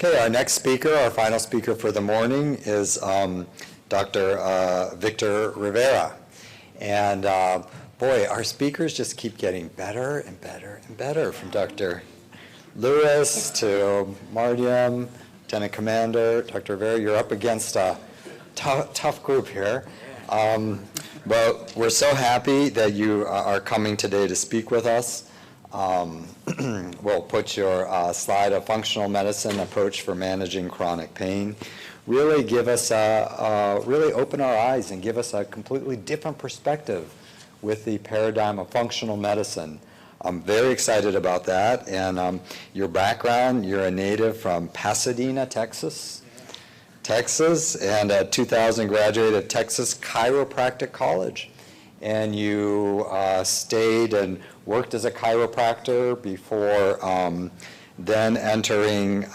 Okay, our next speaker, our final speaker for the morning is Dr. Victor Rivera. And boy, our speakers just keep getting better and better and better, from Dr. Lewis to Mardiam, Lieutenant Commander. Dr. Rivera, you're up against a tough group here. But we're so happy that you are coming today to speak with us. We'll put your slide of functional medicine approach for managing chronic pain. Really give us really open our eyes and give us a completely different perspective with the paradigm of functional medicine. I'm very excited about that. And your background, you're a native from Pasadena, Texas, and 2000 graduated at Texas Chiropractic College. And you stayed and worked as a chiropractor before then entering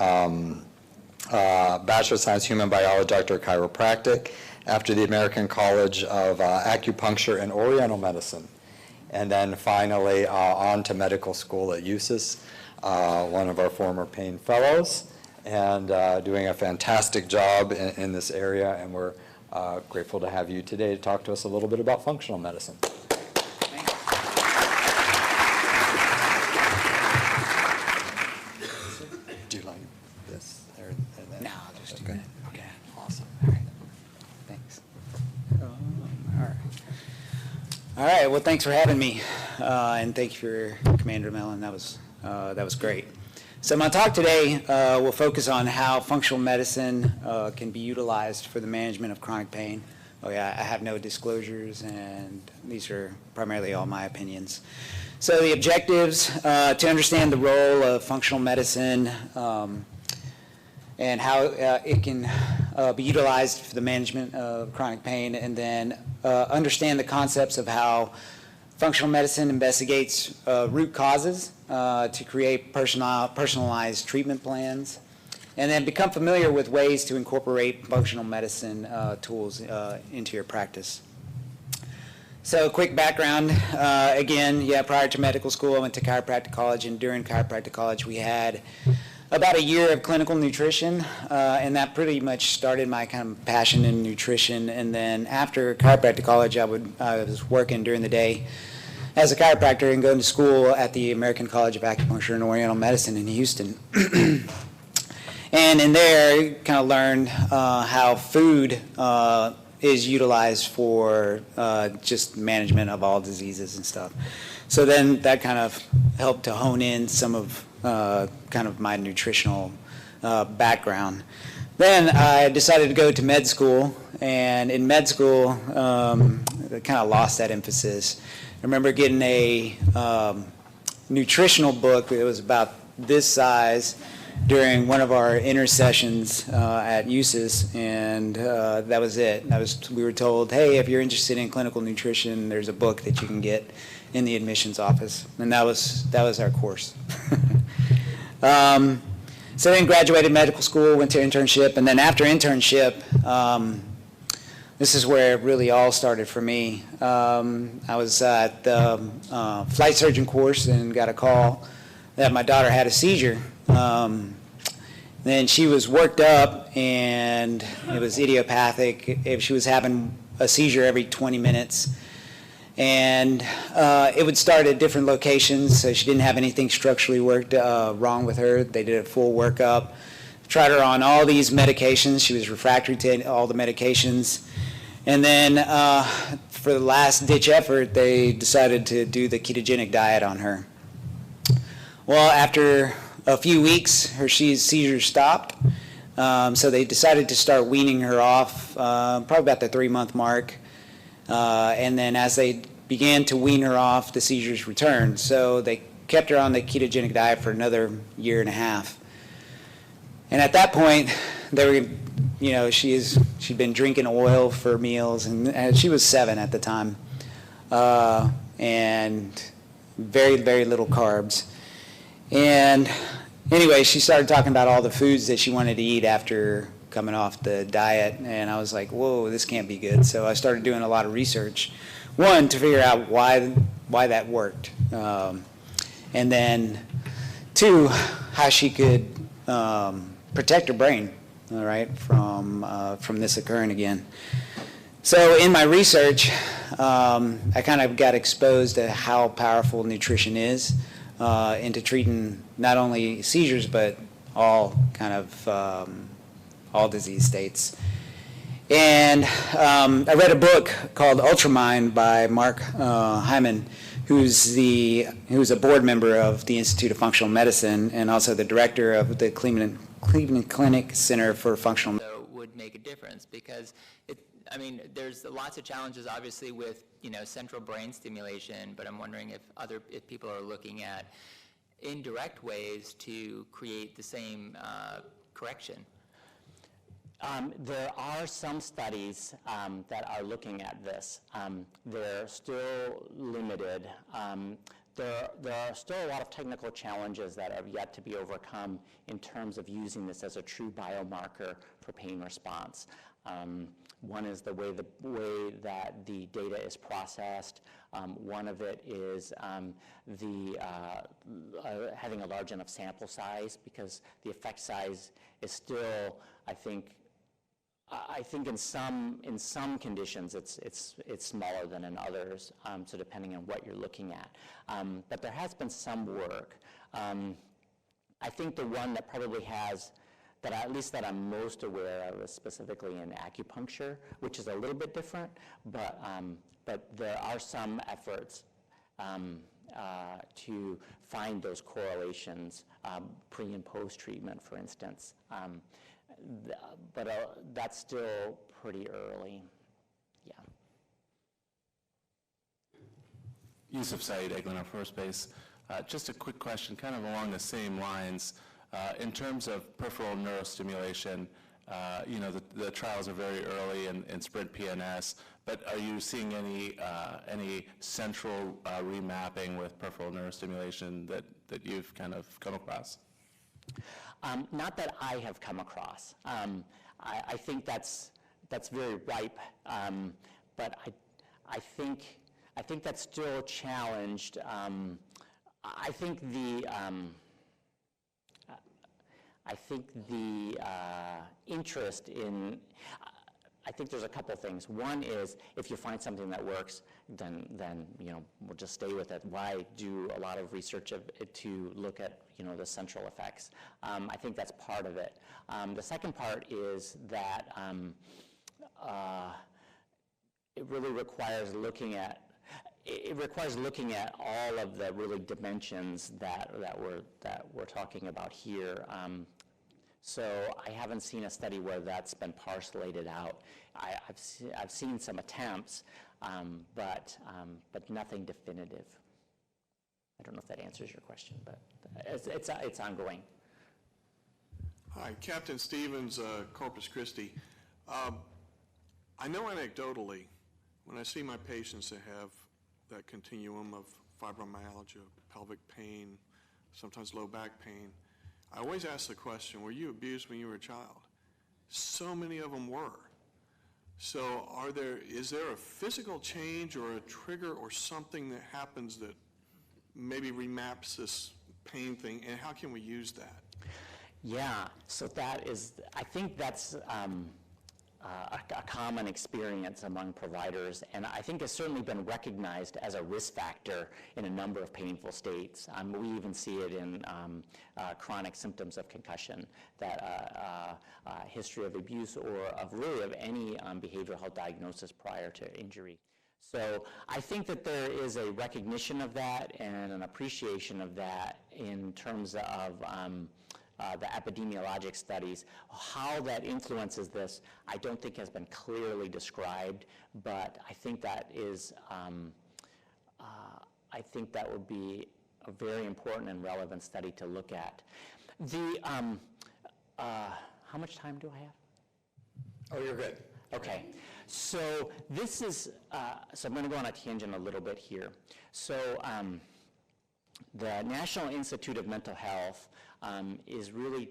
Bachelor of Science Human Biology, Doctor of Chiropractic, after the American College of Acupuncture and Oriental Medicine. And then finally on to medical school at USIS, one of our former pain fellows, and doing a fantastic job in this area. And we're grateful to have you today to talk to us a little bit about functional medicine. Do you like this? No, I'll just do that. Okay, awesome. All right. Thanks. All right. All right. Well, thanks for having me, and thank you for Commander Mellon. That was great. So my talk today will focus on how functional medicine can be utilized for the management of chronic pain. Oh yeah, I have no disclosures, and these are primarily all my opinions. So the objectives, to understand the role of functional medicine and how it can be utilized for the management of chronic pain, and then understand the concepts of how functional medicine investigates root causes to create personalized treatment plans, and then become familiar with ways to incorporate functional medicine tools into your practice. So quick background, again, prior to medical school, I went to chiropractic college, and during chiropractic college, we had about a year of clinical nutrition, and that pretty much started my kind of passion in nutrition. And then after chiropractic college, I was working during the day as a chiropractor and going to school at the American College of Acupuncture and Oriental Medicine in Houston. And in there, kind of learned how food is utilized for just management of all diseases and stuff. So then that kind of helped to hone in some of kind of my nutritional background. Then I decided to go to med school, and in med school, I kind of lost that emphasis. I remember getting a nutritional book that was about this size during one of our intersessions at USIS, and that was it. We were told, hey, if you're interested in clinical nutrition, there's a book that you can get in the admissions office, and that was our course. So then graduated medical school, went to internship, and then after internship, this is where it really all started for me. I was at the flight surgeon course and got a call that my daughter had a seizure. Then she was worked up, and it was idiopathic. She was having a seizure every 20 minutes. And it would start at different locations, so she didn't have anything structurally wrong with her. They did a full workup, tried her on all these medications. She was refractory to all the medications. And then for the last ditch effort, they decided to do the ketogenic diet on her. Well, after a few weeks, her seizures stopped. So they decided to start weaning her off probably about the 3-month mark. And then as they began to wean her off, the seizures returned. So they kept her on the ketogenic diet for another 1.5 years. And at that point, they were, she'd been drinking oil for meals, and she was 7 at the time, and very, very little carbs. And anyway, she started talking about all the foods that she wanted to eat after coming off the diet, and I was like, whoa, this can't be good. So I started doing a lot of research, one, to figure out why that worked, and then 2, how she could protect her brain, all right, from this occurring again. So in my research, I kind of got exposed to how powerful nutrition is into treating not only seizures, but all kind of all disease states. And I read a book called Ultramind by Mark Hyman, who's a board member of the Institute of Functional Medicine and also the director of the Cleveland Clinic Center for Functional Medicine. So would make a difference because there's lots of challenges obviously with central brain stimulation, but I'm wondering if people are looking at indirect ways to create the same correction. There are some studies that are looking at this. They're still limited. There are still a lot of technical challenges that have yet to be overcome in terms of using this as a true biomarker for pain response. One is the way that the data is processed. One of it is having a large enough sample size, because the effect size is still, I think in some conditions it's smaller than in others, so depending on what you're looking at. But there has been some work. I think the one that probably has, that I'm most aware of, is specifically in acupuncture, which is a little bit different, but there are some efforts to find those correlations pre and post treatment, for instance. But that's still pretty early. Yeah. Yusuf Saeed, Eglin Air Force Base. Just a quick question, kind of along the same lines. In terms of peripheral neurostimulation, the trials are very early in SPRINT PNS, but are you seeing any central remapping with peripheral neurostimulation that you've kind of come across? Not that I have come across. I think that's very ripe, but I think that's still challenged. I think the interest in, I think there's a couple things. One is, if you find something that works, then we'll just stay with it. Why do a lot of research to look at the central effects? I think that's part of it. The second part is that it really requires looking at all of the really dimensions that we're talking about here. So I haven't seen a study where that's been parcellated out. I've seen some attempts, but nothing definitive. I don't know if that answers your question, but it's ongoing. Hi, Captain Stevens, Corpus Christi. I know anecdotally, when I see my patients that have that continuum of fibromyalgia, pelvic pain, sometimes low back pain, I always ask the question, were you abused when you were a child? So many of them were. So is there a physical change or a trigger or something that happens that maybe remaps this pain thing, and how can we use that? Yeah, so I think that's a common experience among providers, and I think it's certainly been recognized as a risk factor in a number of painful states. We even see it in chronic symptoms of concussion, that history of abuse or of any behavioral health diagnosis prior to injury. So I think that there is a recognition of that and an appreciation of that in terms of the epidemiologic studies. How that influences this, I don't think has been clearly described, but I think that is, I think that would be a very important and relevant study to look at. How much time do I have? Oh, you're good. Okay, so this is, so I'm going to go on a tangent a little bit here. So the National Institute of Mental Health is really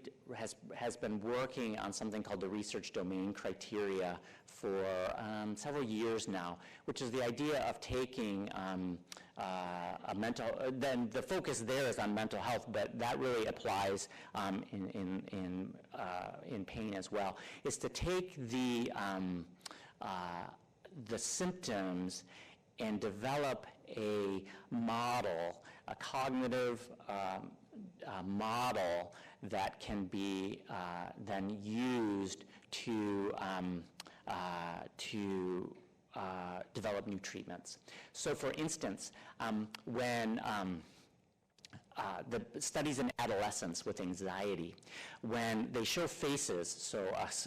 has been working on something called the research domain criteria for several years now, which is the idea of taking then the focus there is on mental health, but that really applies in pain as well, is to take the symptoms and develop a model, a cognitive model that can be then used to develop new treatments. So for instance, when the studies in adolescents with anxiety, when they show faces, so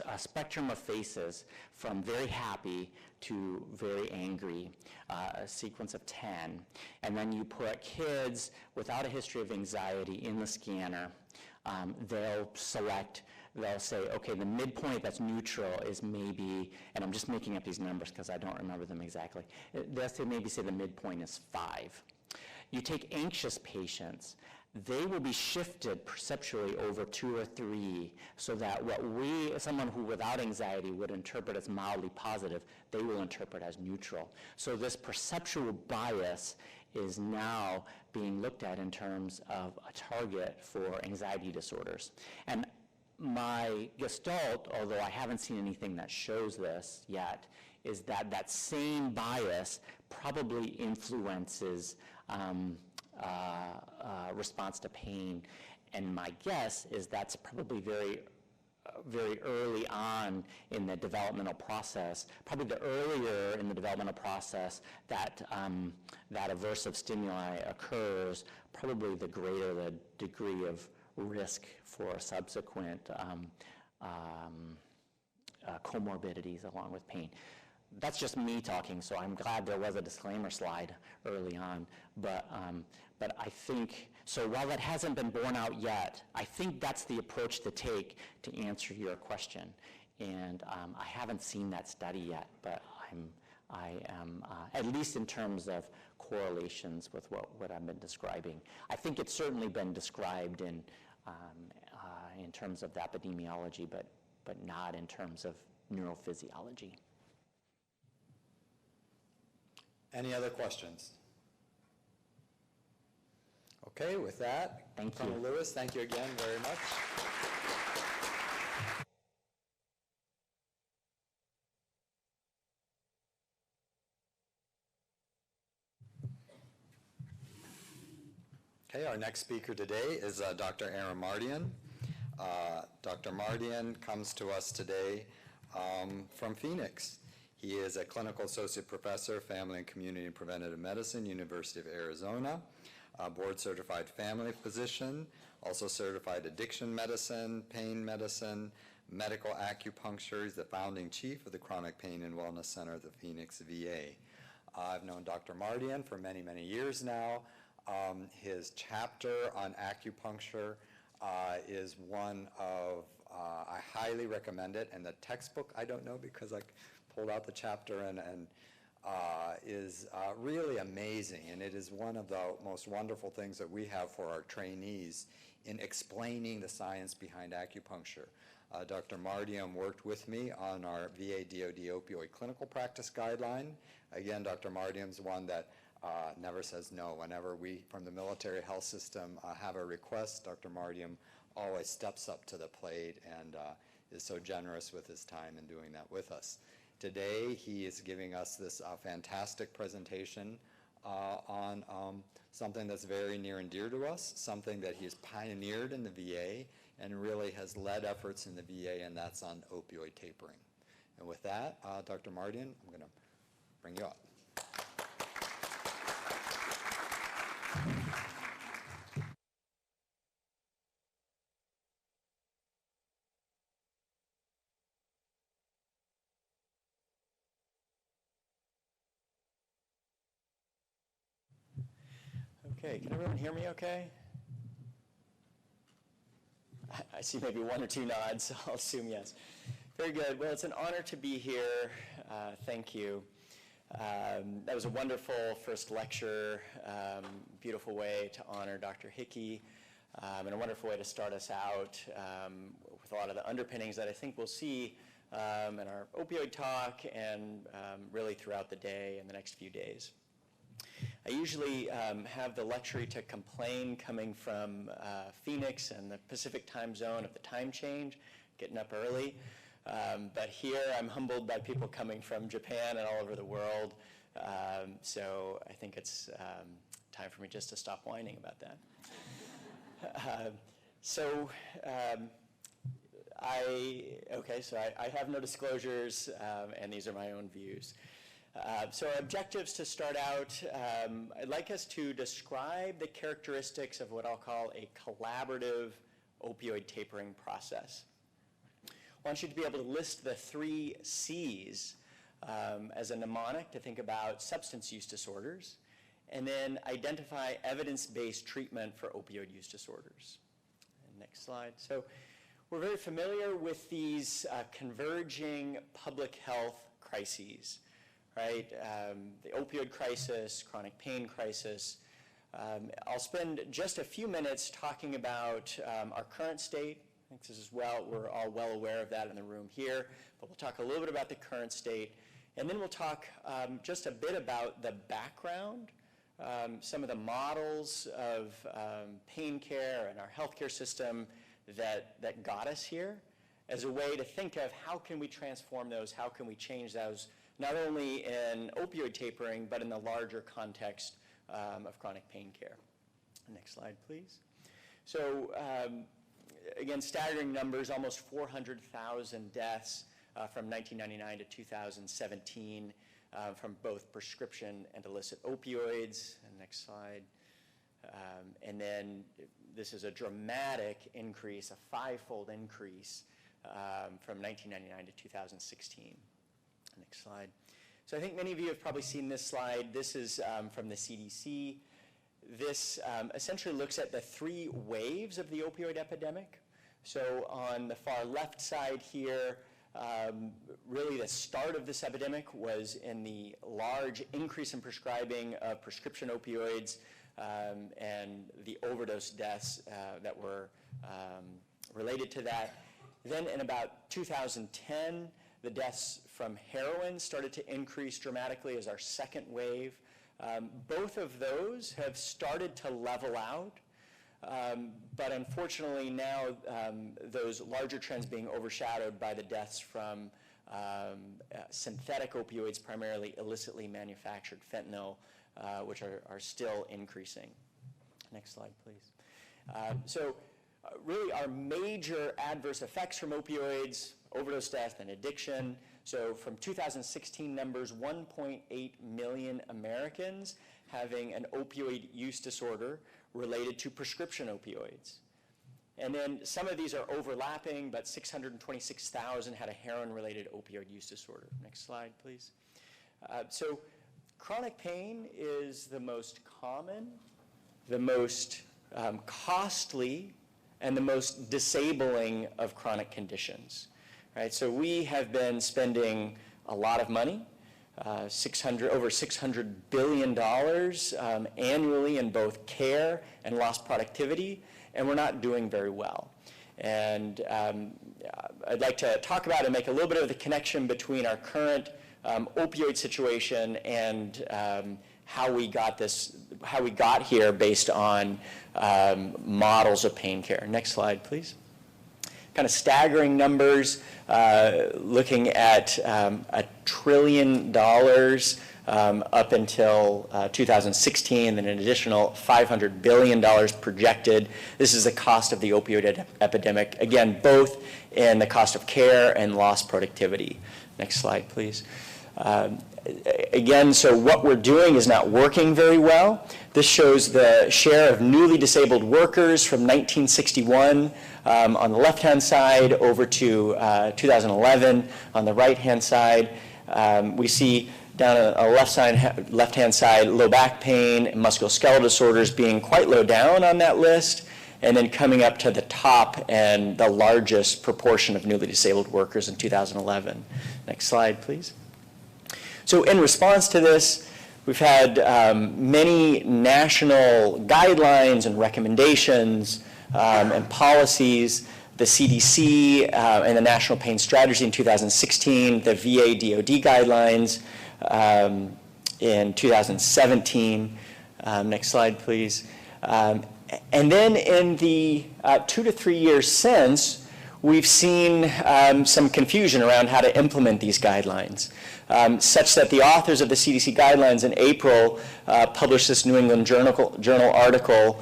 a spectrum of faces from very happy to very angry, a sequence of 10, and then you put kids without a history of anxiety in the scanner, they'll say, okay, the midpoint that's neutral is maybe, and I'm just making up these numbers because I don't remember them exactly, they'll say the midpoint is 5. You take anxious patients, they will be shifted perceptually over 2 or 3, so that what someone who without anxiety would interpret as mildly positive, they will interpret as neutral. So this perceptual bias is now being looked at in terms of a target for anxiety disorders. And my gestalt, although I haven't seen anything that shows this yet, is that that same bias probably influences response to pain. And my guess is that's probably very early on in the developmental process, probably the earlier in the developmental process that that aversive stimuli occurs, probably the greater the degree of risk for subsequent comorbidities along with pain. That's just me talking, so I'm glad there was a disclaimer slide early on. But I think, so while that hasn't been borne out yet, I think that's the approach to take to answer your question. And I haven't seen that study yet, but I am, at least in terms of correlations with what I've been describing. I think it's certainly been described in terms of the epidemiology, but not in terms of neurophysiology. Any other questions? Okay, with that, Thank Colonel you. Lewis, thank you again very much. Okay, our next speaker today is Dr. Aaron Mardian. Dr. Mardian comes to us today from Phoenix. He is a clinical associate professor, family and community and preventative medicine, University of Arizona, a board-certified family physician, also certified addiction medicine, pain medicine, medical acupuncture. He's the founding chief of the Chronic Pain and Wellness Center at the Phoenix VA. I've known Dr. Mardian for many, many years now. His chapter on acupuncture is one of, I highly recommend it, and the textbook, I don't know because I pulled out the chapter and is really amazing, and it is one of the most wonderful things that we have for our trainees in explaining the science behind acupuncture. Dr. Mardian worked with me on our VA DoD opioid clinical practice guideline. Again, Dr. Mardian's one that never says no. Whenever we from the military health system have a request, Dr. Mardian always steps up to the plate and is so generous with his time in doing that with us. Today, he is giving us this fantastic presentation on something that's very near and dear to us, something that he has pioneered in the VA and really has led efforts in the VA, and that's on opioid tapering. And with that, Dr. Mardian, I'm going to bring you up. Okay, can everyone hear me okay? I see maybe 1 or 2 nods, so I'll assume yes. Very good. Well, it's an honor to be here. Thank you. That was a wonderful first lecture, beautiful way to honor Dr. Hickey, and a wonderful way to start us out with a lot of the underpinnings that I think we'll see in our opioid talk and really throughout the day and the next few days. I usually have the luxury to complain coming from Phoenix and the Pacific time zone of the time change, getting up early. But here I'm humbled by people coming from Japan and all over the world. So I think it's time for me just to stop whining about that. I have no disclosures, and these are my own views. So our objectives to start out, I'd like us to describe the characteristics of what I'll call a collaborative opioid tapering process. I want you to be able to list the 3 C's as a mnemonic to think about substance use disorders, and then identify evidence-based treatment for opioid use disorders. And next slide. So we're very familiar with these converging public health crises, right? The opioid crisis, chronic pain crisis. I'll spend just a few minutes talking about our current state. I think this is we're all well aware of that in the room here, but we'll talk a little bit about the current state, and then we'll talk just a bit about the background, some of the models of pain care and our healthcare system that got us here, as a way to think of how can we transform those, how can we change those, not only in opioid tapering, but in the larger context of chronic pain care. Next slide, please. So, again, staggering numbers, almost 400,000 deaths from 1999 to 2017 from both prescription and illicit opioids. And next slide. And then this is a dramatic increase, a 5-fold increase from 1999 to 2016. Next slide. So I think many of you have probably seen this slide. This is from the CDC. This essentially looks at the 3 waves of the opioid epidemic. So on the far left side here, really the start of this epidemic was in the large increase in prescribing of prescription opioids and the overdose deaths that were related to that. Then in about 2010, the deaths from heroin started to increase dramatically as our second wave. Both of those have started to level out, but unfortunately now those larger trends being overshadowed by the deaths from synthetic opioids, primarily illicitly manufactured fentanyl, which are still increasing. Next slide, please. Really our major adverse effects from opioids, overdose death and addiction. So from 2016 numbers, 1.8 million Americans having an opioid use disorder related to prescription opioids. And then some of these are overlapping, but 626,000 had a heroin-related opioid use disorder. Next slide, please. So chronic pain is the most common, the most costly, and the most disabling of chronic conditions. Right? So we have been spending a lot of money, over $600 billion annually in both care and lost productivity, and we're not doing very well. And I'd like to talk about and make a little bit of the connection between our current opioid situation and how we got here based on models of pain care. Next slide, please. Kind of staggering numbers, looking at $1 trillion up until 2016, and an additional $500 billion projected. This is the cost of the opioid epidemic, again, both in the cost of care and lost productivity. Next slide, please. Again, so what we're doing is not working very well. This shows the share of newly disabled workers from 1961 on the left-hand side over to 2011 on the right-hand side. We see down on the left-hand side, low back pain and musculoskeletal disorders being quite low down on that list, and then coming up to the top and the largest proportion of newly disabled workers in 2011. Next slide, please. So in response to this, we've had many national guidelines and recommendations and policies, the CDC and the National Pain Strategy in 2016, the VA DoD guidelines in 2017. Next slide, please. And then in the 2 to 3 years since, we've seen some confusion around how to implement these guidelines, such that the authors of the CDC guidelines in April published this New England Journal article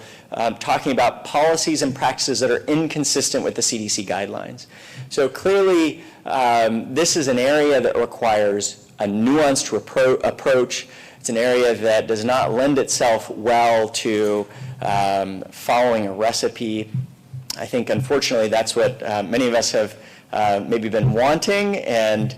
talking about policies and practices that are inconsistent with the CDC guidelines. So clearly, this is an area that requires a nuanced approach. It's an area that does not lend itself well to following a recipe. I think, unfortunately, that's what many of us have maybe been wanting, and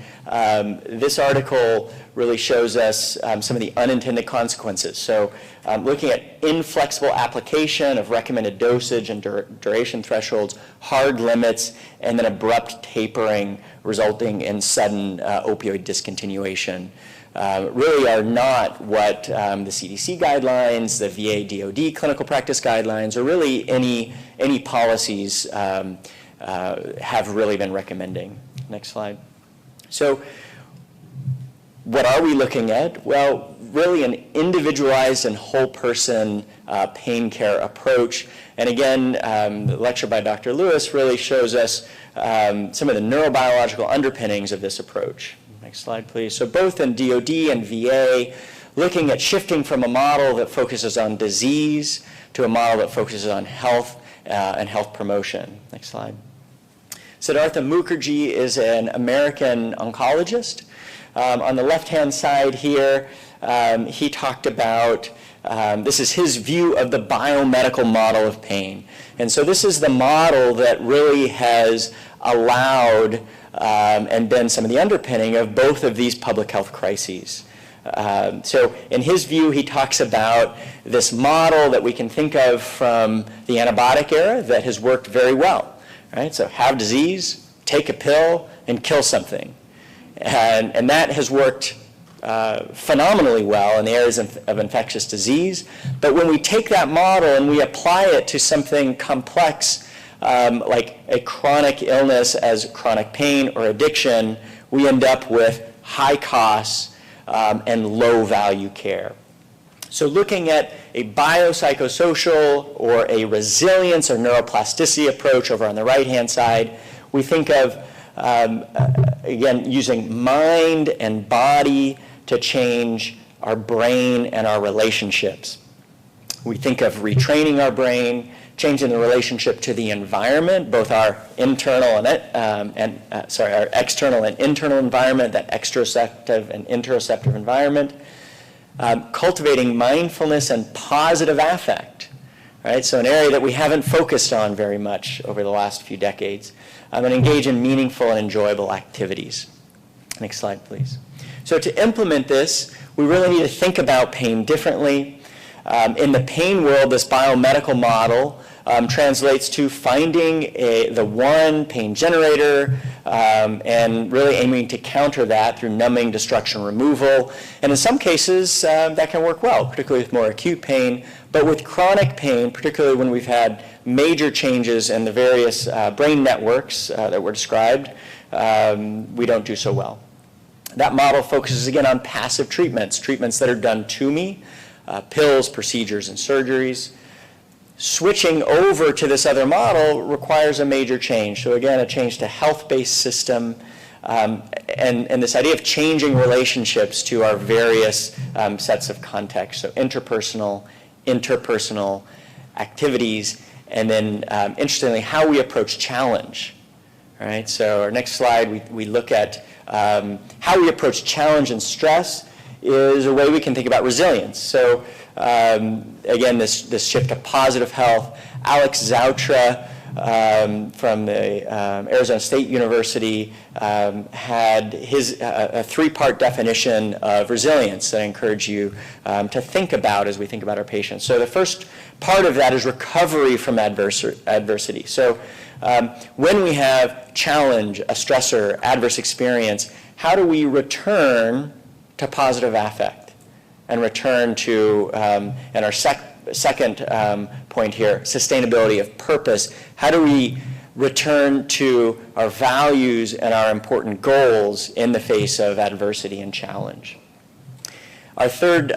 this article really shows us some of the unintended consequences. So looking at inflexible application of recommended dosage and duration thresholds, hard limits, and then abrupt tapering resulting in sudden opioid discontinuation. Really are not what the CDC guidelines, the VA DoD clinical practice guidelines, or really any policies have really been recommending. Next slide. So what are we looking at? Well, really an individualized and whole person pain care approach. And again, the lecture by Dr. Lewis really shows us some of the neurobiological underpinnings of this approach. Next slide, please. So both in DoD and VA, looking at shifting from a model that focuses on disease to a model that focuses on health and health promotion. Next slide. Siddhartha Mukherjee is an American oncologist. On the left-hand side here, he talked about, this is his view of the biomedical model of pain. And so this is the model that really has allowed and been some of the underpinning of both of these public health crises. So in his view, he talks about this model that we can think of from the antibiotic era that has worked very well. Right? So have disease, take a pill, and kill something. And that has worked phenomenally well in the areas of infectious disease. But when we take that model and we apply it to something complex, like a chronic illness as chronic pain or addiction, we end up with high costs and low value care. So looking at a biopsychosocial or a resilience or neuroplasticity approach over on the right-hand side, we think of, again, using mind and body to change our brain and our relationships. We think of retraining our brain, changing the relationship to the environment, both our internal and our external and internal environment, that exteroceptive and interoceptive environment. Cultivating mindfulness and positive affect, right? So an area that we haven't focused on very much over the last few decades, and engage in meaningful and enjoyable activities. Next slide, please. So to implement this, we really need to think about pain differently. In the pain world, this biomedical model translates to finding the one pain generator and really aiming to counter that through numbing, destruction, removal. And in some cases, that can work well, particularly with more acute pain. But with chronic pain, particularly when we've had major changes in the various brain networks that were described, we don't do so well. That model focuses, again, on passive treatments that are done to me, pills, procedures, and surgeries. Switching over to this other model requires a major change. So again, a change to health-based system and this idea of changing relationships to our various sets of contexts. So interpersonal activities, and then interestingly, how we approach challenge. All right, so our next slide, we look at how we approach challenge and stress is a way we can think about resilience. So again, this shift to positive health. Alex Zautra from the Arizona State University had his a three-part definition of resilience that I encourage you to think about as we think about our patients. So the first part of that is recovery from adversity. So when we have challenge, a stressor, adverse experience, how do we return to positive affect and return to, and our second point here, sustainability of purpose. How do we return to our values and our important goals in the face of adversity and challenge? Our third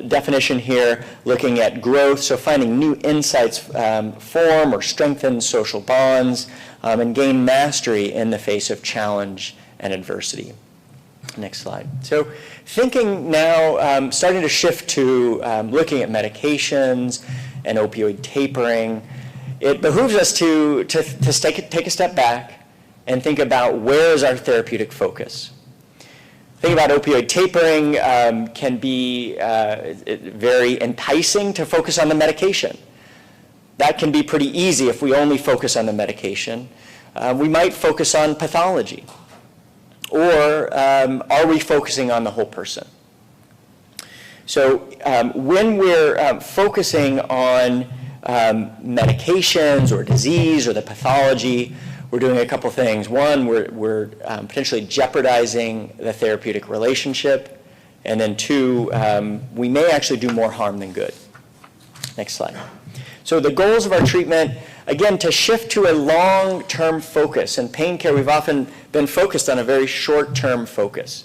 definition here, looking at growth, so finding new insights, form or strengthen social bonds, and gain mastery in the face of challenge and adversity. Next slide. So thinking now, starting to shift to looking at medications and opioid tapering, it behooves us to take a step back and think about where is our therapeutic focus. Think about opioid tapering can be very enticing to focus on the medication. That can be pretty easy if we only focus on the medication. We might focus on pathology. Or are we focusing on the whole person? So when we're focusing on medications or disease or the pathology, we're doing a couple things. One, we're potentially jeopardizing the therapeutic relationship. And then two, we may actually do more harm than good. Next slide. So the goals of our treatment, again, to shift to a long-term focus. In pain care, we've often been focused on a very short-term focus.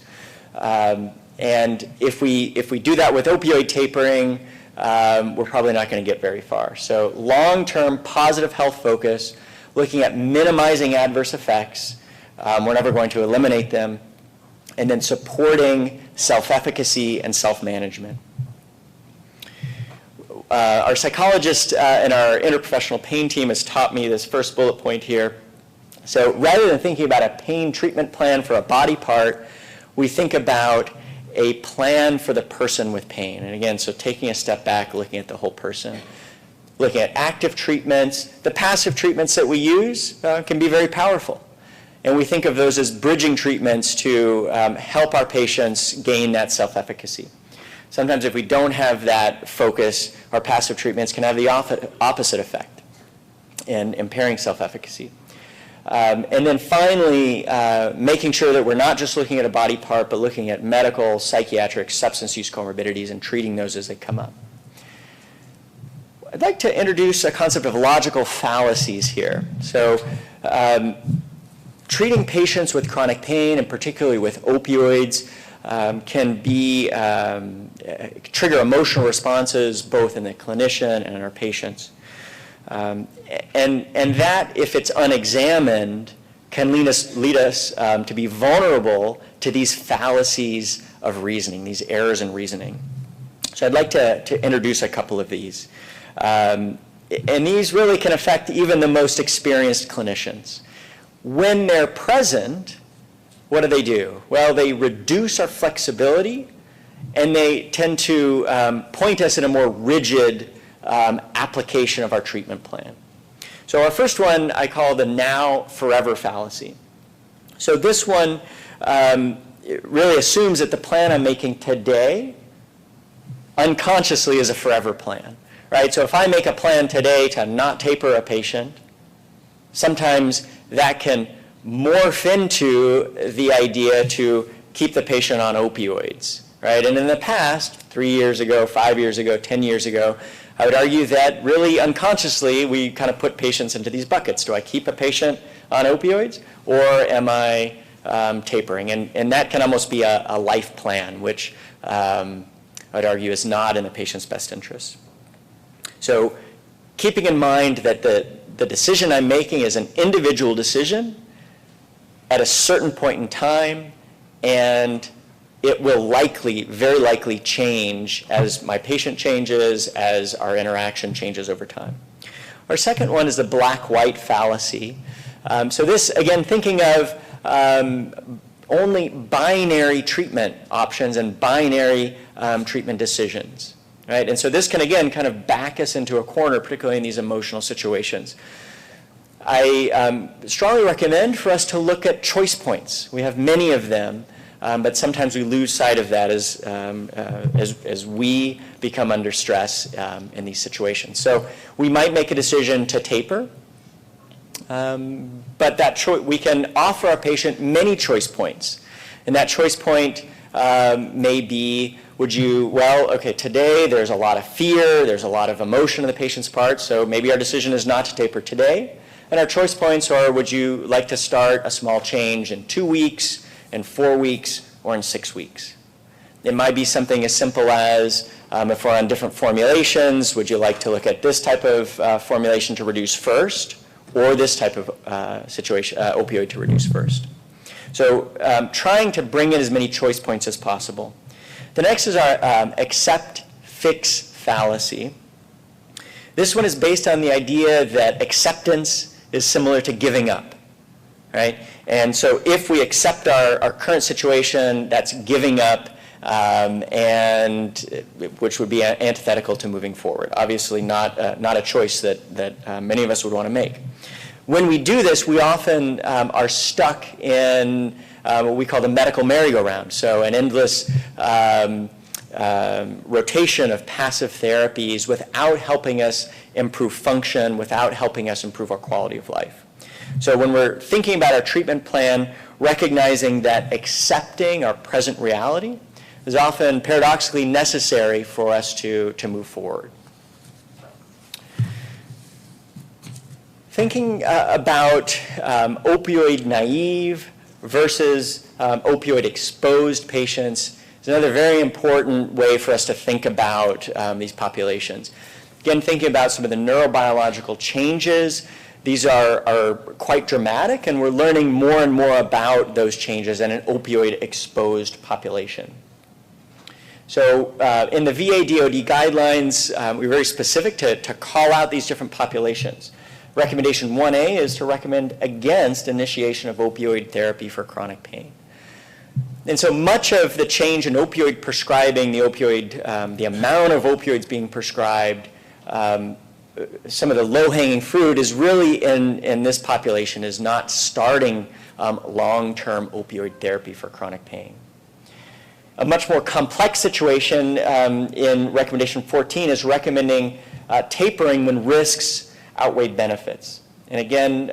And if we do that with opioid tapering, we're probably not going to get very far. So long-term positive health focus, looking at minimizing adverse effects. We're never going to eliminate them. And then supporting self-efficacy and self-management. Our psychologist and our interprofessional pain team has taught me this first bullet point here. So rather than thinking about a pain treatment plan for a body part, we think about a plan for the person with pain. And again, so taking a step back, looking at the whole person. Looking at active treatments. The passive treatments that we use can be very powerful. And we think of those as bridging treatments to help our patients gain that self-efficacy. Sometimes if we don't have that focus, our passive treatments can have the opposite effect in impairing self-efficacy. And then finally, making sure that we're not just looking at a body part, but looking at medical, psychiatric, substance use comorbidities and treating those as they come up. I'd like to introduce a concept of logical fallacies here. So treating patients with chronic pain, and particularly with opioids, can be trigger emotional responses both in the clinician and in our patients. And that, if it's unexamined, can lead us to be vulnerable to these fallacies of reasoning, these errors in reasoning. So I'd like to introduce a couple of these. And these really can affect even the most experienced clinicians. When they're present, what do? Well, they reduce our flexibility, and they tend to point us in a more rigid application of our treatment plan. So our first one I call the now forever fallacy. So this one it really assumes that the plan I'm making today unconsciously is a forever plan, right? So if I make a plan today to not taper a patient, sometimes that can morph into the idea to keep the patient on opioids, right? And in the past, 3 years ago, 5 years ago, 10 years ago, I would argue that really unconsciously we kind of put patients into these buckets. Do I keep a patient on opioids, or am I tapering? And that can almost be a life plan, which I'd argue is not in the patient's best interest. So keeping in mind that the decision I'm making is an individual decision at a certain point in time, and it will likely, very likely change as my patient changes, as our interaction changes over time. Our second one is the black-white fallacy. So this, again, thinking of only binary treatment options and binary treatment decisions, right? And so this can, again, kind of back us into a corner, particularly in these emotional situations. I strongly recommend for us to look at choice points. We have many of them, but sometimes we lose sight of that as we become under stress in these situations. So we might make a decision to taper, but that we can offer our patient many choice points. And that choice point may be, okay, today there's a lot of fear, there's a lot of emotion on the patient's part, so maybe our decision is not to taper today. And our choice points are, would you like to start a small change in 2 weeks, in 4 weeks, or in 6 weeks? It might be something as simple as, if we're on different formulations, would you like to look at this type of formulation to reduce first, or this type of opioid to reduce first? So trying to bring in as many choice points as possible. The next is our accept, fix fallacy. This one is based on the idea that acceptance is similar to giving up, right? And so if we accept our current situation, that's giving up, and which would be antithetical to moving forward. Obviously not a choice that many of us would want to make. When we do this, we often are stuck in what we call the medical merry-go-round, so an endless rotation of passive therapies without helping us improve function, without helping us improve our quality of life. So when we're thinking about our treatment plan, recognizing that accepting our present reality is often paradoxically necessary for us to move forward. Thinking about opioid naive versus opioid exposed patients is another very important way for us to think about these populations. Again, thinking about some of the neurobiological changes, these are quite dramatic, and we're learning more and more about those changes in an opioid exposed population. So in the VA DoD guidelines, we're very specific to call out these different populations. Recommendation 1A is to recommend against initiation of opioid therapy for chronic pain. And so much of the change in opioid prescribing, the amount of opioids being prescribed, some of the low-hanging fruit is really in this population is not starting long-term opioid therapy for chronic pain. A much more complex situation in recommendation 14 is recommending tapering when risks outweigh benefits. And again,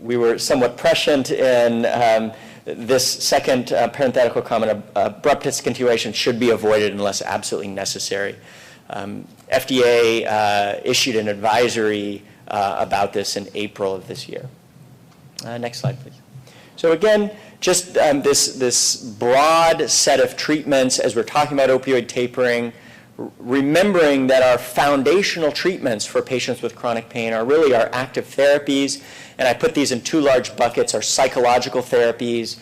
we were somewhat prescient in this second parenthetical comment, abrupt discontinuation should be avoided unless absolutely necessary. FDA issued an advisory about this in April of this year. Next slide, please. So again, just this broad set of treatments as we're talking about opioid tapering, remembering that our foundational treatments for patients with chronic pain are really our active therapies, and I put these in two large buckets, our psychological therapies.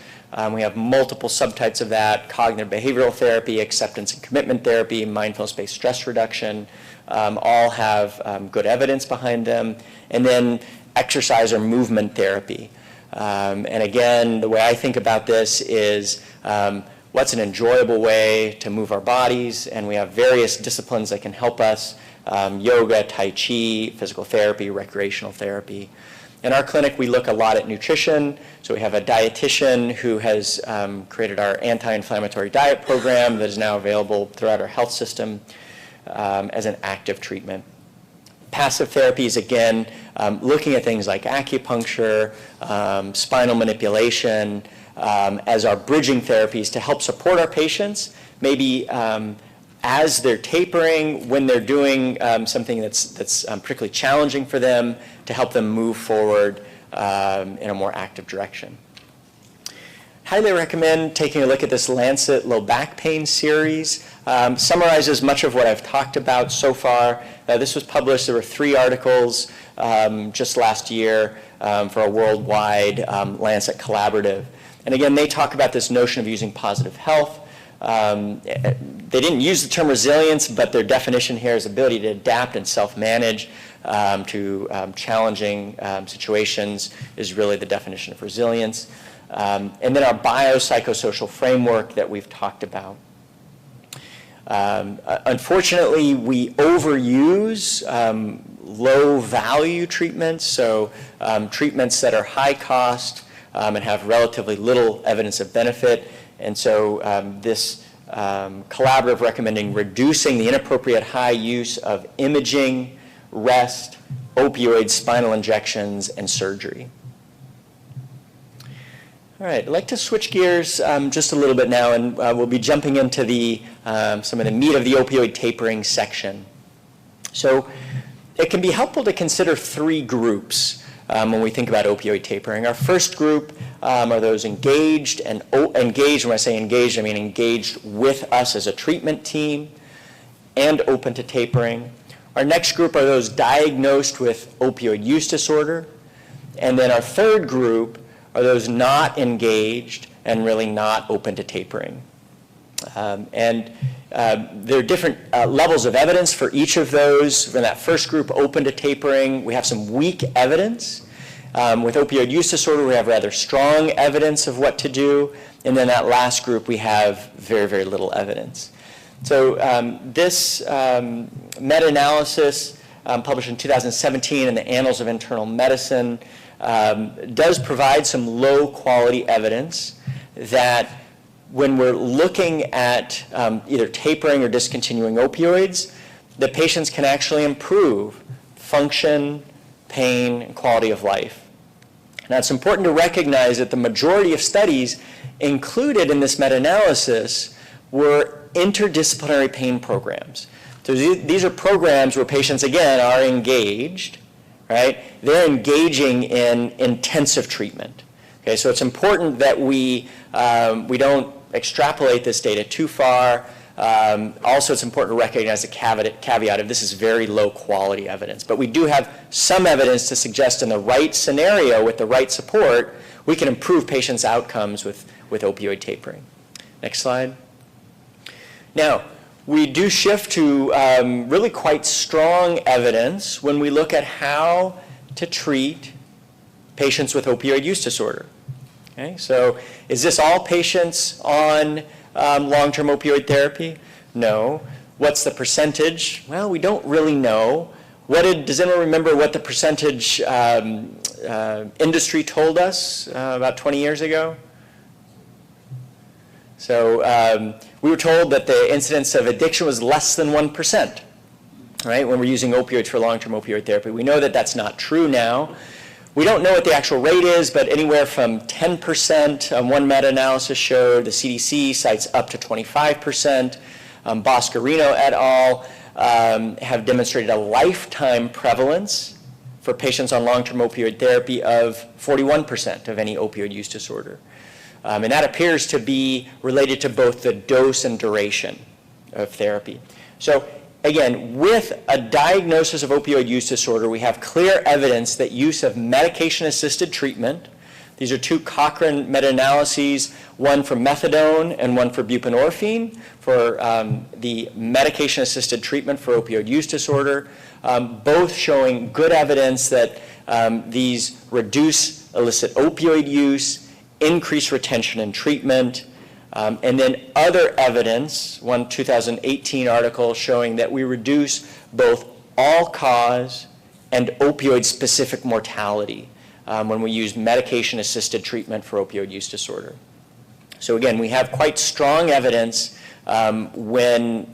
We have multiple subtypes of that: cognitive behavioral therapy, acceptance and commitment therapy, mindfulness-based stress reduction, all have good evidence behind them. And then exercise or movement therapy. And again, the way I think about this is what's an enjoyable way to move our bodies, and we have various disciplines that can help us, yoga, tai chi, physical therapy, recreational therapy. In our clinic, we look a lot at nutrition, so we have a dietitian who has created our anti-inflammatory diet program that is now available throughout our health system as an active treatment. Passive therapies, again, looking at things like acupuncture, spinal manipulation, as our bridging therapies to help support our patients, maybe as they're tapering, when they're doing something that's particularly challenging for them, to help them move forward in a more active direction. Highly recommend taking a look at this Lancet Low Back Pain series. Summarizes much of what I've talked about so far. This was published, there were 3 articles just last year for a worldwide Lancet collaborative. And again, they talk about this notion of using positive health. They didn't use the term resilience, but their definition here is ability to adapt and self-manage to challenging situations is really the definition of resilience. And then our biopsychosocial framework that we've talked about. Unfortunately, we overuse low-value treatments, so treatments that are high cost and have relatively little evidence of benefit. And so this collaborative recommending reducing the inappropriate high use of imaging, rest, opioids, spinal injections, and surgery. All right, I'd like to switch gears just a little bit now, and we'll be jumping into the some of the meat of the opioid tapering section. So it can be helpful to consider three groups when we think about opioid tapering. Our first group are those engaged, and engaged, when I say engaged, I mean engaged with us as a treatment team and open to tapering. Our next group are those diagnosed with opioid use disorder. And then our third group are those not engaged and really not open to tapering. There are different levels of evidence for each of those. For that first group, open to tapering, we have some weak evidence. With opioid use disorder, we have rather strong evidence of what to do. And then that last group, we have very, very little evidence. So this meta-analysis published in 2017 in the Annals of Internal Medicine does provide some low-quality evidence that when we're looking at either tapering or discontinuing opioids, the patients can actually improve function, pain, and quality of life. Now, it's important to recognize that the majority of studies included in this meta-analysis were interdisciplinary pain programs. So these are programs where patients, again, are engaged, right? They're engaging in intensive treatment. Okay, so it's important that we don't extrapolate this data too far. Also, it's important to recognize the caveat of this is very low quality evidence. But we do have some evidence to suggest in the right scenario with the right support, we can improve patients' outcomes with opioid tapering. Next slide. Now, we do shift to really quite strong evidence when we look at how to treat patients with opioid use disorder. Okay, so is this all patients on long-term opioid therapy? No. What's the percentage? Well, we don't really know. Does anyone remember what the percentage industry told us about 20 years ago? So we were told that the incidence of addiction was less than 1%, right, when we're using opioids for long-term opioid therapy. We know that that's not true now. We don't know what the actual rate is, but anywhere from 10%, one meta-analysis showed, the CDC cites up to 25%. Boscarino et al. Have demonstrated a lifetime prevalence for patients on long-term opioid therapy of 41% of any opioid use disorder. And that appears to be related to both the dose and duration of therapy. So again, with a diagnosis of opioid use disorder, we have clear evidence that use of medication-assisted treatment, these are two Cochrane meta-analyses, one for methadone and one for buprenorphine, for the medication-assisted treatment for opioid use disorder, both showing good evidence that these reduce illicit opioid use, increase retention and treatment, and then other evidence, one 2018 article showing that we reduce both all-cause and opioid-specific mortality when we use medication-assisted treatment for opioid use disorder. So again, we have quite strong evidence when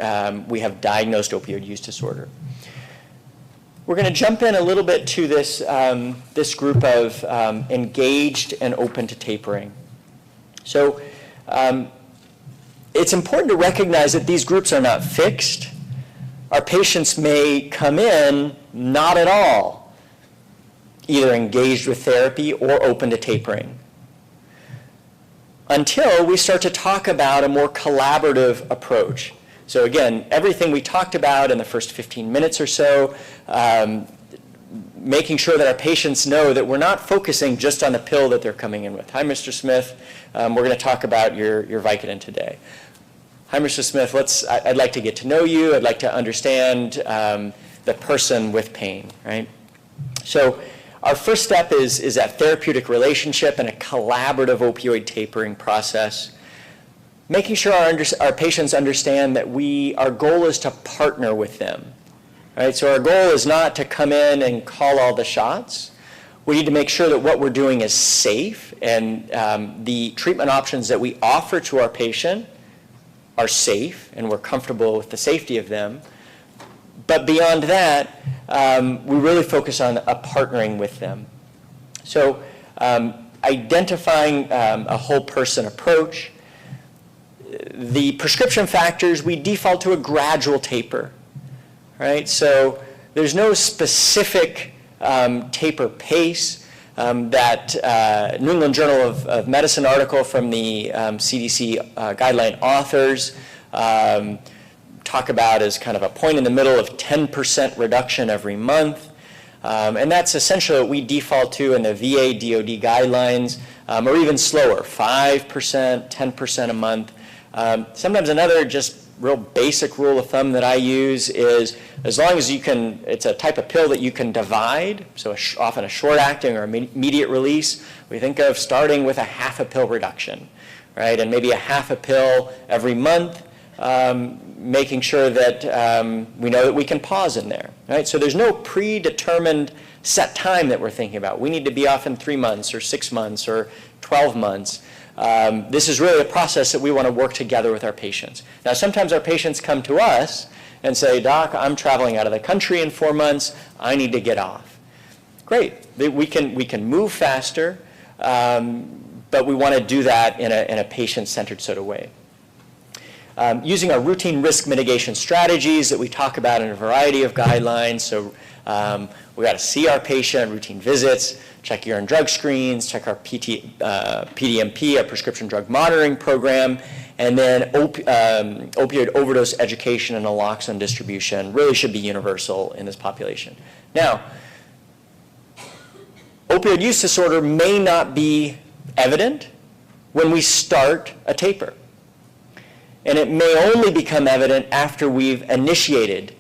we have diagnosed opioid use disorder. We're going to jump in a little bit to this, this group of engaged and open to tapering. So it's important to recognize that these groups are not fixed. Our patients may come in not at all, either engaged with therapy or open to tapering, until we start to talk about a more collaborative approach. So again, everything we talked about in the first 15 minutes or so, making sure that our patients know that we're not focusing just on the pill that they're coming in with. Hi, Mr. Smith. We're going to talk about your Vicodin today. Hi, Mr. Smith. I'd like to get to know you. I'd like to understand the person with pain, right? So our first step is that therapeutic relationship and a collaborative opioid tapering process, making sure our patients understand that our goal is to partner with them. Right? So our goal is not to come in and call all the shots. We need to make sure that what we're doing is safe and the treatment options that we offer to our patient are safe and we're comfortable with the safety of them. But beyond that, we really focus on partnering with them. So identifying a whole person approach. The prescription factors, we default to a gradual taper, right? So there's no specific taper pace. That New England Journal of Medicine article from the CDC guideline authors talk about as kind of a point in the middle of 10% reduction every month. And that's essentially what we default to in the VA DOD guidelines, or even slower, 5%, 10% a month. Sometimes another just real basic rule of thumb that I use is as long as you can, it's a type of pill that you can divide, so often a short-acting or immediate release, we think of starting with a half a pill reduction, right? And maybe a half a pill every month, making sure that we know that we can pause in there, right? So there's no predetermined set time that we're thinking about. We need to be off in 3 months or 6 months or 12 months. This is really a process that we want to work together with our patients. Now, sometimes our patients come to us and say, Doc, I'm traveling out of the country in 4 months. I need to get off. Great. We can move faster, but we want to do that in a patient-centered sort of way. Using our routine risk mitigation strategies that we talk about in a variety of guidelines. So we got to see our patient, routine visits, check urine drug screens, check our PDMP, our prescription drug monitoring program, and then opioid overdose education and naloxone distribution really should be universal in this population. Now, opioid use disorder may not be evident when we start a taper. And it may only become evident after we've initiated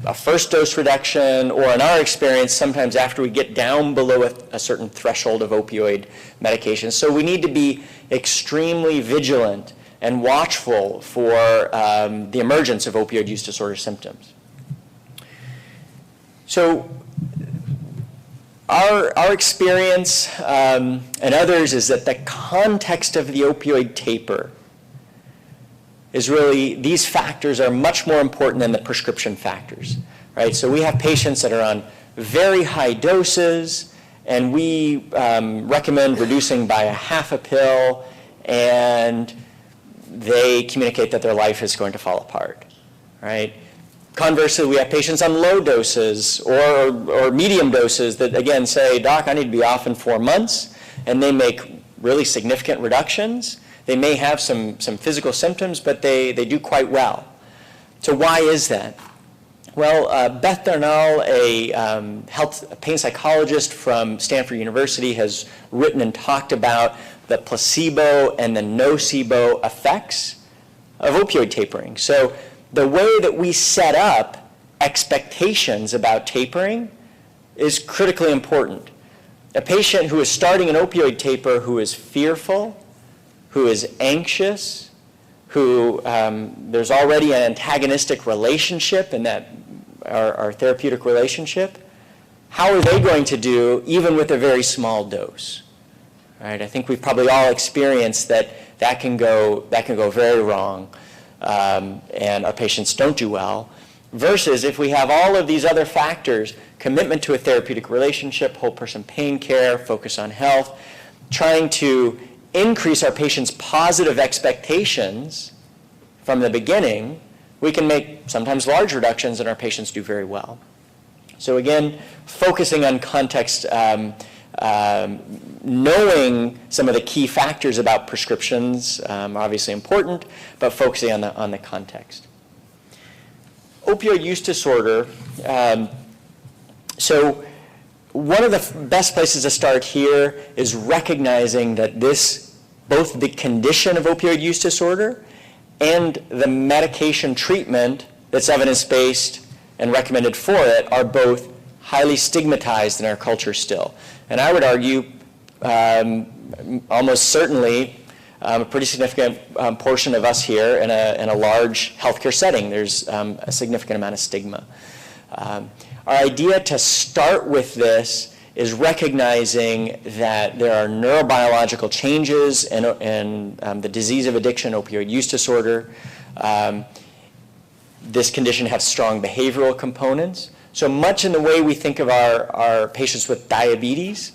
a first dose reduction, or in our experience, sometimes after we get down below a certain threshold of opioid medication. So we need to be extremely vigilant and watchful for the emergence of opioid use disorder symptoms. So our experience and others is that the context of the opioid taper is really, these factors are much more important than the prescription factors, right? So we have patients that are on very high doses, and we recommend reducing by a half a pill, and they communicate that their life is going to fall apart, right? Conversely, we have patients on low doses or medium doses that, again, say, Doc, I need to be off in 4 months, and they make really significant reductions. They may have some physical symptoms, but they do quite well. So why is that? Well, Beth Darnall, a pain psychologist from Stanford University, has written and talked about the placebo and the nocebo effects of opioid tapering. So the way that we set up expectations about tapering is critically important. A patient who is starting an opioid taper who is fearful, who is anxious, who there's already an antagonistic relationship in that our therapeutic relationship, how are they going to do even with a very small dose? Right? I think we've probably all experienced that can go very wrong, and our patients don't do well. Versus if we have all of these other factors, commitment to a therapeutic relationship, whole person pain care, focus on health, trying to increase our patients' positive expectations from the beginning, we can make sometimes large reductions and our patients do very well. So again, focusing on context, knowing some of the key factors about prescriptions are obviously important, but focusing on the context. Opioid use disorder. So one of the best places to start here is recognizing that both the condition of opioid use disorder and the medication treatment that's evidence-based and recommended for it are both highly stigmatized in our culture still. And I would argue almost certainly a pretty significant portion of us here in a large healthcare setting, there's a significant amount of stigma. Our idea to start with this is recognizing that there are neurobiological changes in the disease of addiction, opioid use disorder. This condition has strong behavioral components. So much in the way we think of our patients with diabetes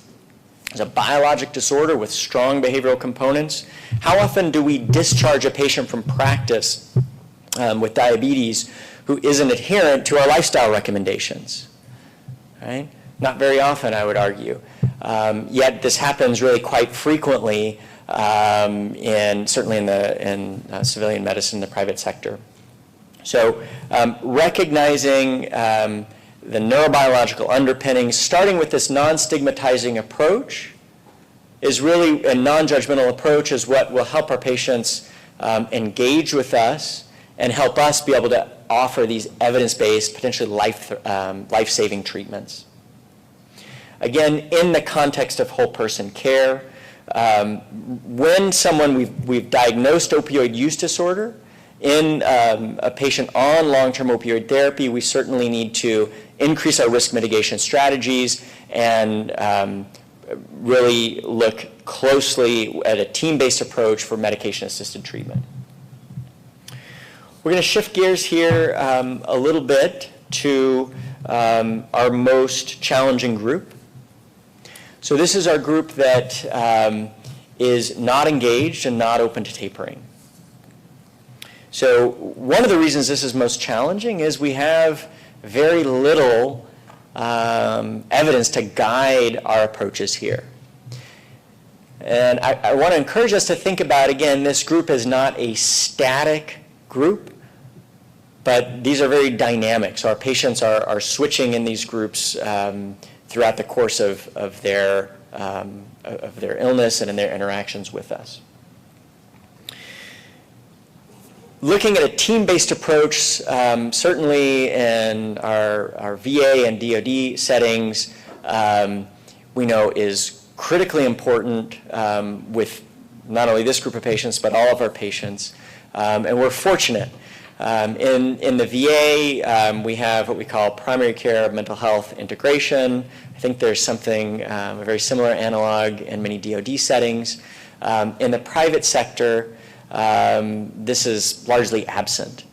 It's a biologic disorder with strong behavioral components. How often do we discharge a patient from practice with diabetes who isn't adherent to our lifestyle recommendations? Right? Not very often, I would argue. Yet this happens really quite frequently, certainly in civilian medicine, the private sector. So recognizing the neurobiological underpinnings, starting with this non-stigmatizing approach, is really a non-judgmental approach is what will help our patients engage with us and help us be able to offer these evidence-based, potentially life-saving treatments. Again, in the context of whole person care, when we've diagnosed opioid use disorder in a patient on long-term opioid therapy, we certainly need to increase our risk mitigation strategies and really look closely at a team-based approach for medication-assisted treatment. We're going to shift gears here a little bit to our most challenging group. So this is our group that is not engaged and not open to tapering. So one of the reasons this is most challenging is we have very little evidence to guide our approaches here. And I want to encourage us to think about, again, this group is not a static group, but these are very dynamic. So our patients are switching in these groups throughout the course of their illness and in their interactions with us. Looking at a team-based approach, certainly in our VA and DoD settings, we know is critically important with not only this group of patients, but all of our patients. And we're fortunate. In the VA, we have what we call primary care mental health integration. I think there's something, a very similar analog in many DoD settings. In the private sector, this is largely absent.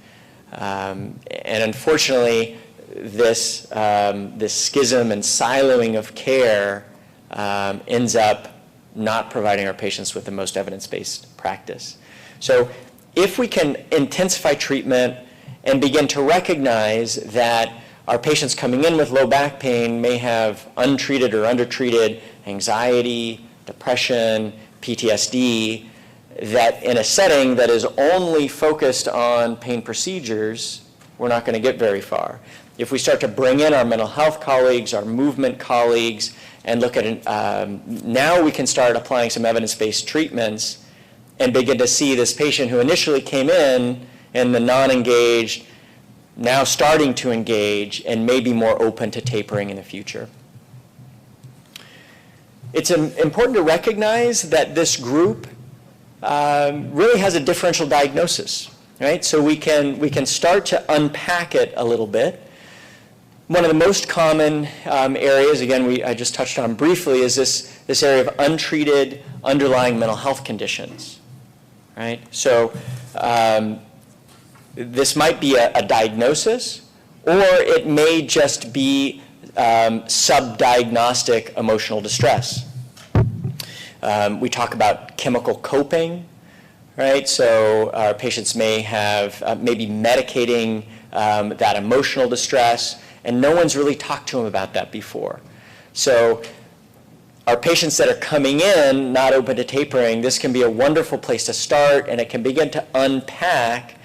And unfortunately, this schism and siloing of care ends up not providing our patients with the most evidence-based practice. So if we can intensify treatment and begin to recognize that our patients coming in with low back pain may have untreated or undertreated anxiety, depression, PTSD, that in a setting that is only focused on pain procedures, we're not going to get very far. If we start to bring in our mental health colleagues, our movement colleagues, and look at now we can start applying some evidence-based treatments and begin to see this patient who initially came in the non-engaged, now starting to engage and may be more open to tapering in the future. It's important to recognize that this group really has a differential diagnosis, right? So we can start to unpack it a little bit. One of the most common areas, again, I just touched on briefly, is this area of untreated underlying mental health conditions, right? So this might be a diagnosis, or it may just be subdiagnostic emotional distress. We talk about chemical coping, right? So our patients may have, maybe medicating that emotional distress, and no one's really talked to them about that before. So our patients that are coming in, not open to tapering, this can be a wonderful place to start, and it can begin to unpack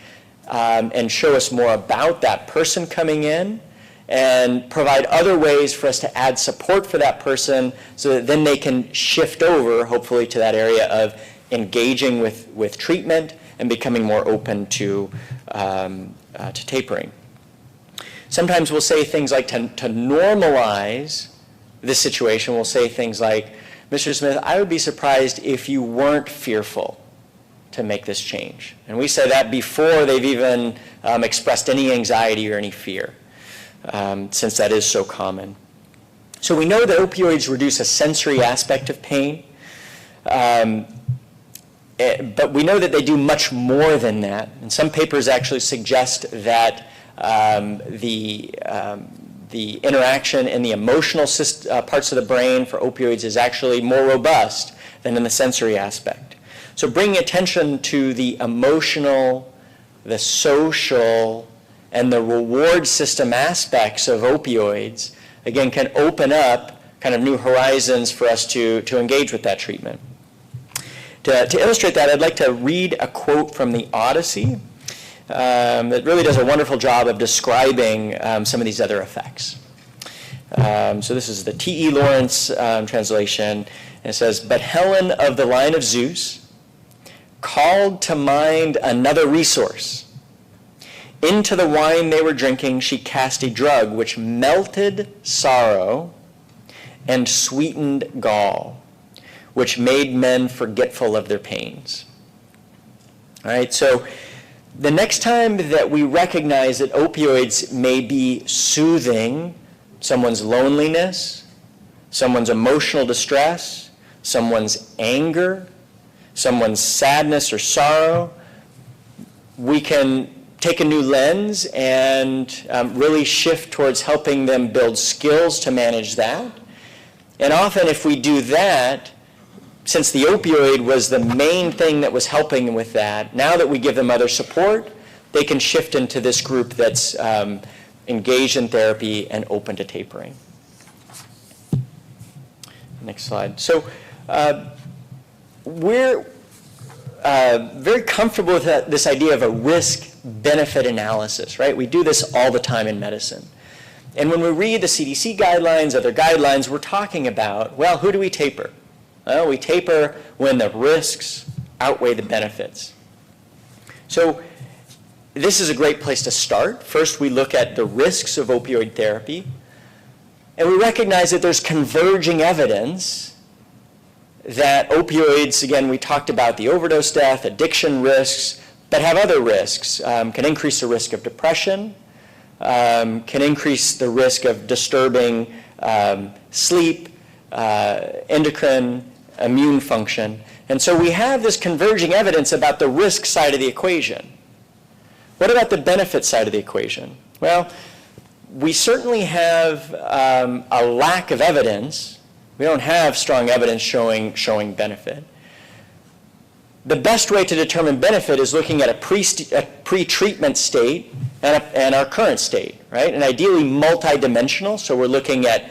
and show us more about that person coming in and provide other ways for us to add support for that person so that then they can shift over, hopefully, to that area of engaging with treatment and becoming more open to tapering. Sometimes we'll say things like, to normalize this situation, we'll say things like, Mr. Smith, I would be surprised if you weren't fearful to make this change. And we say that before they've even expressed any anxiety or any fear, since that is so common. So we know that opioids reduce a sensory aspect of pain, but we know that they do much more than that. And some papers actually suggest that the the interaction in the emotional parts of the brain for opioids is actually more robust than in the sensory aspect. So bringing attention to the emotional, the social, and the reward system aspects of opioids, again, can open up kind of new horizons for us to engage with that treatment. To illustrate that, I'd like to read a quote from the Odyssey that really does a wonderful job of describing some of these other effects. So this is the T.E. Lawrence translation, and it says, "But Helen of the line of Zeus called to mind another resource. Into the wine they were drinking she cast a drug which melted sorrow and sweetened gall, which made men forgetful of their pains." All right, so the next time that we recognize that opioids may be soothing someone's loneliness, someone's emotional distress, someone's anger, someone's sadness or sorrow, we can take a new lens and really shift towards helping them build skills to manage that. And often if we do that, since the opioid was the main thing that was helping them with that, now that we give them other support, they can shift into this group that's engaged in therapy and open to tapering. Next slide. So we're very comfortable with this idea of a risk-benefit analysis, right? We do this all the time in medicine. And when we read the CDC guidelines, other guidelines, we're talking about, well, who do we taper? Well, we taper when the risks outweigh the benefits. So this is a great place to start. First, we look at the risks of opioid therapy, and we recognize that there's converging evidence that opioids, again, we talked about the overdose death, addiction risks, but have other risks. Can increase the risk of depression, can increase the risk of disturbing sleep, endocrine, immune function. And so we have this converging evidence about the risk side of the equation. What about the benefit side of the equation? Well, we certainly have a lack of evidence. We don't have strong evidence showing benefit. The best way to determine benefit is looking at a pre-treatment state and our current state, right? And ideally multidimensional, so we're looking at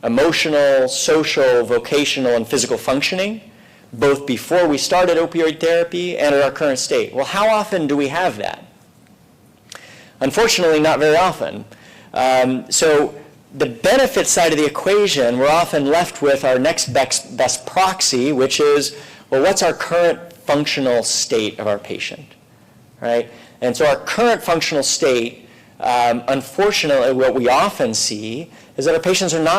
emotional, social, vocational, and physical functioning, both before we started opioid therapy and at our current state. Well, how often do we have that? Unfortunately, not very often. So the benefit side of the equation, we're often left with our next best proxy, which is, well, what's our current functional state of our patient, right? And so our current functional state, unfortunately, what we often see is that our patients are not